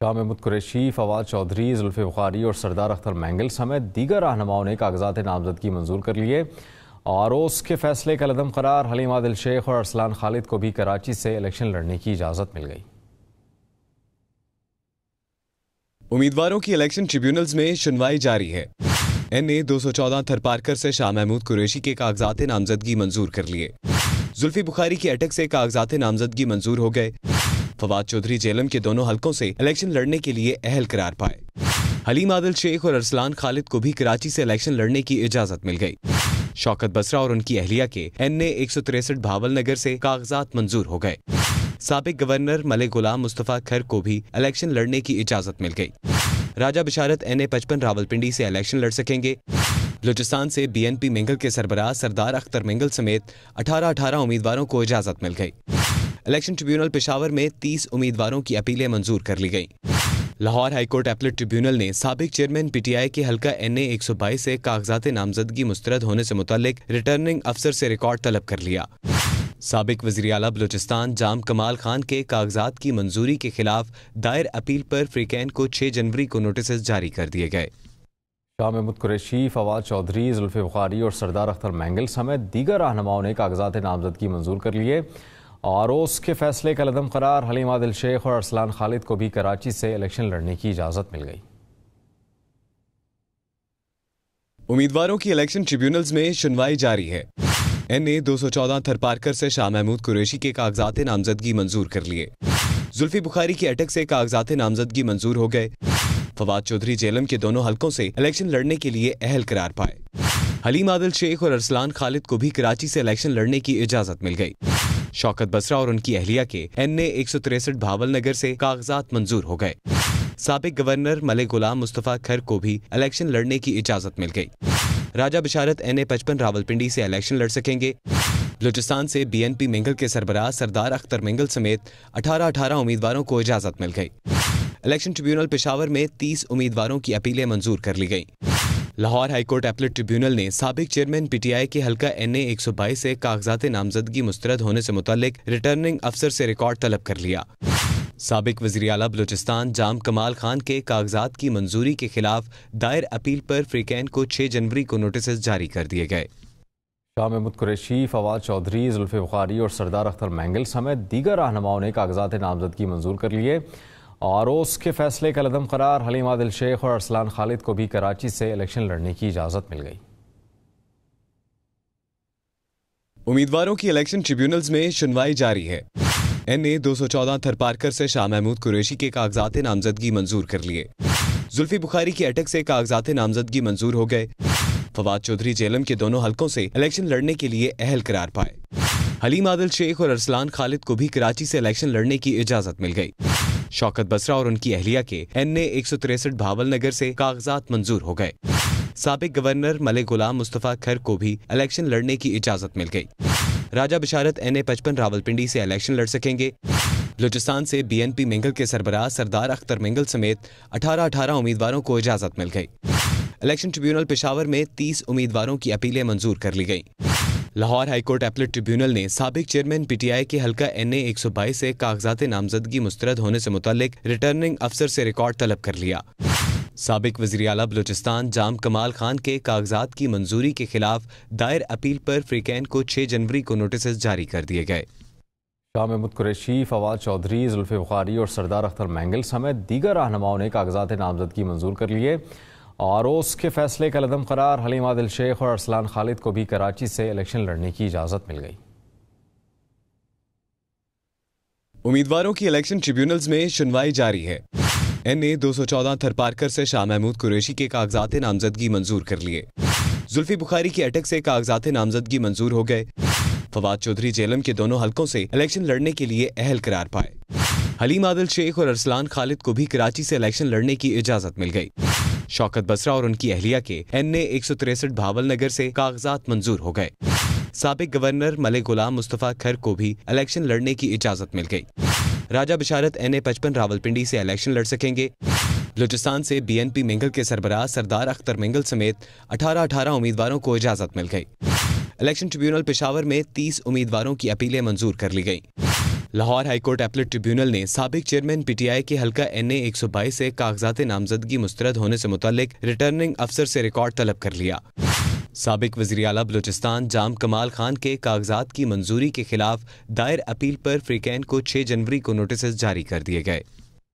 शाह महमूद कुरैशी, फवाद चौधरी, जुल्फे बुखारी और सरदार अख्तर मैंगल समेत दीगर रहनुमाओं ने कागजात नामजदगी मंजूर कर लिए। आरोस के फैसले का लदम करार हलीम आदिल शेख और अरसलान खालिद को भी कराची से इलेक्शन लड़ने की इजाज़त मिल गई। उम्मीदवारों की इलेक्शन ट्रिब्यूनल्स में सुनवाई जारी है। NA 214 थरपारकर से शाह महमूद कुरैशी के कागजात नामजदगी मंजूर कर लिए। जुल्फी बुखारी की अटक से कागजात नामजदगी मंजूर हो गए। फवाद चौधरी जेलम के दोनों हलकों से इलेक्शन लड़ने के लिए अहल करार पाए। हलीम आदिल शेख और अरसलान खालिद को भी कराची से इलेक्शन लड़ने की इजाजत मिल गई। शौकत बसरा और उनकी अहलिया के NA 163 भावल नगर से कागजात मंजूर हो गए। साबिक गवर्नर मलिक गुलाम मुस्तफा खर को भी इलेक्शन लड़ने की इजाजत मिल गई। राजा बिशारत NA 55 रावलपिंडी से इलेक्शन लड़ सकेंगे। बलूचिस्तान से BNP मिंगल के सरबराह सरदार अख्तर मिंगल समेत 18 उम्मीदवारों को इजाजत मिल गई। इलेक्शन ट्रिब्यूनल पेशावर में 30 उम्मीदवारों की अपीलें मंजूर कर ली गईं। लाहौर हाईकोर्ट अपीलेट ट्रिब्यूनल ने साबिक चेयरमैन PTI के हल्का NA 122 से कागजात नामजदगी मुस्तरद होने से मुतालिक रिटर्निंग अफसर से रिकॉर्ड तलब कर लिया। साबिक वज़ीर आला बलूचिस्तान जाम कमाल खान के कागजात की मंजूरी के खिलाफ दायर अपील पर फ्रीकैन को 6 जनवरी को नोटिस जारी कर दिए गए। शाह महमूद कुरैशी, फवाद चौधरी, जुल्फे बुखारी और सरदार अख्तर मैंगल समेत दीगर रहनुमाओं ने कागजात नामजदगी मंजूर कर लिए। आरोस के फैसले का लदम करार हलीम आदिल शेख और अरसलान खालिद को भी कराची से इलेक्शन लड़ने की इजाज़त मिल गई। उम्मीदवारों की इलेक्शन ट्रिब्यूनल्स में सुनवाई जारी है। NA 214 थरपारकर से शाह महमूद कुरैशी के कागजात नामजदगी मंजूर कर लिए। जुल्फी बुखारी की अटक से कागजात नामजदगी मंजूर हो गए। फवाद चौधरी जेलम के दोनों हलकों से इलेक्शन लड़ने के लिए अहल करार पाए। हलीम आदिल शेख और अरसलान खालिद को भी कराची से इलेक्शन लड़ने की इजाजत मिल गई। शौकत बसरा और उनकी अहलिया के NA 163 भावल नगर से कागजात मंजूर हो गए। साबिक गवर्नर मलिक गुलाम मुस्तफा खर को भी इलेक्शन लड़ने की इजाजत मिल गई। राजा बिशारत NA 55 रावलपिंडी से इलेक्शन लड़ सकेंगे। बलूचिस्तान से BNP मिंगल के सरबराह सरदार अख्तर मिंगल समेत 18 उम्मीदवारों को इजाजत मिल गई। इलेक्शन ट्रिब्यूनल पेशावर में 30 उम्मीदवारों की अपीलें मंजूर कर ली गईं। लाहौर हाईकोर्ट अपीलेट ट्रिब्यूनल ने साबिक चेयरमैन PTI के हल्का NA 122 से कागजात नामजदगी मुस्तरद होने से मुतालिक रिटर्निंग अफसर से रिकॉर्ड तलब कर लिया। साबिक वज़ीर आला बलूचिस्तान जाम कमाल खान के कागजात की मंजूरी के खिलाफ दायर अपील पर फ्रीकैन को 6 जनवरी को नोटिस जारी कर दिए गए। शाह महमूद कुरैशी, फवाद चौधरी, जुल्फे बुखारी और सरदार अख्तर मैंगल समेत दीगर रहनुमाओं ने कागजात नामजदगी मंजूर कर लिए। आरोस के फैसले का लदम करार हलीम आदिल शेख और अरसलान खालिद को भी कराची से इलेक्शन लड़ने की इजाज़त मिल गई। उम्मीदवारों की इलेक्शन ट्रिब्यूनल्स में सुनवाई जारी है। NA 214 थरपारकर से शाह महमूद कुरैशी के कागजात नामजदगी मंजूर कर लिए। जुल्फी बुखारी की अटक से कागजात नामजदगी मंजूर हो गए। फवाद चौधरी जेलम के दोनों हलकों से इलेक्शन लड़ने के लिए अहल करार पाए। हलीम आदिल शेख और अरसलान खालिद को भी कराची से इलेक्शन लड़ने की इजाजत मिल गई। शौकत बसरा और उनकी अहलिया के NA 163 भावल नगर से कागजात मंजूर हो गए। साबिक गवर्नर मलिक गुलाम मुस्तफा खर को भी इलेक्शन लड़ने की इजाजत मिल गई। राजा बिशारत NA 55 रावलपिंडी से इलेक्शन लड़ सकेंगे। बलूचिस्तान से BNP मिंगल के सरबराह सरदार अख्तर मिंगल समेत 18 उम्मीदवारों को इजाजत मिल गई। इलेक्शन ट्रिब्यूनल पेशावर में 30 उम्मीदवारों की अपीलें मंजूर कर ली गईं। लाहौर हाईकोर्ट अपीलेट ट्रिब्यूनल ने साबिक चेयरमैन PTI के हल्का NA 122 से कागजात नामजदगी मुस्तरद होने से मुतालिक रिटर्निंग अफसर से रिकॉर्ड तलब कर लिया। साबिक वज़ीर आला बलूचिस्तान जाम कमाल खान के कागजात की मंजूरी के खिलाफ दायर अपील पर फ्रीकैन को 6 जनवरी को नोटिस जारी कर दिए गए। शाह महमूद कुरैशी, फवाद चौधरी, जुल्फे बुखारी और सरदार अख्तर मैंगल समेत दीगर रहनुमाओं ने कागजात नामजदगी मंजूर कर लिए। आरोस के फैसले का लदम करार हलीम आदिल शेख और अरसलान खालिद को भी कराची से इलेक्शन लड़ने की इजाज़त मिल गई। उम्मीदवारों की इलेक्शन ट्रिब्यूनल्स में सुनवाई जारी है। NA 214 थरपारकर से शाह महमूद कुरैशी के कागजात नामजदगी मंजूर कर लिए। जुल्फी बुखारी की अटक से कागजात नामजदगी मंजूर हो गए। फवाद चौधरी जेलम के दोनों हलकों से इलेक्शन लड़ने के लिए अहल करार पाए। हलीम आदिल शेख और अरसलान खालिद को भी कराची से इलेक्शन लड़ने की इजाजत मिल गई। शौकत बसरा और उनकी अहलिया के NA 163 भावल नगर से कागजात मंजूर हो गए। साबिक गवर्नर मलिक गुलाम मुस्तफा खर को भी इलेक्शन लड़ने की इजाजत मिल गई। राजा बिशारत NA 55 रावलपिंडी से इलेक्शन लड़ सकेंगे। बलूचिस्तान से BNP मिंगल के सरबराह सरदार अख्तर मिंगल समेत 18 उम्मीदवारों को इजाजत मिल गई। इलेक्शन ट्रिब्यूनल पेशावर में 30 उम्मीदवारों की अपीलें मंजूर कर ली गईं। लाहौर हाईकोर्ट एपलेट ट्रिब्यूनल ने साबिक चेयरमैन पीटीआई के हल्का NA 122 से कागजात नामजदगी मुस्तरद होने से मुतल्लिक रिटर्निंग अफसर से रिकॉर्ड तलब कर लिया। साबिक वज़ीर आला बलूचिस्तान जाम कमाल खान के कागजात की मंजूरी के खिलाफ दायर अपील पर फ्रीकैन को 6 जनवरी को नोटिस जारी कर दिए गए।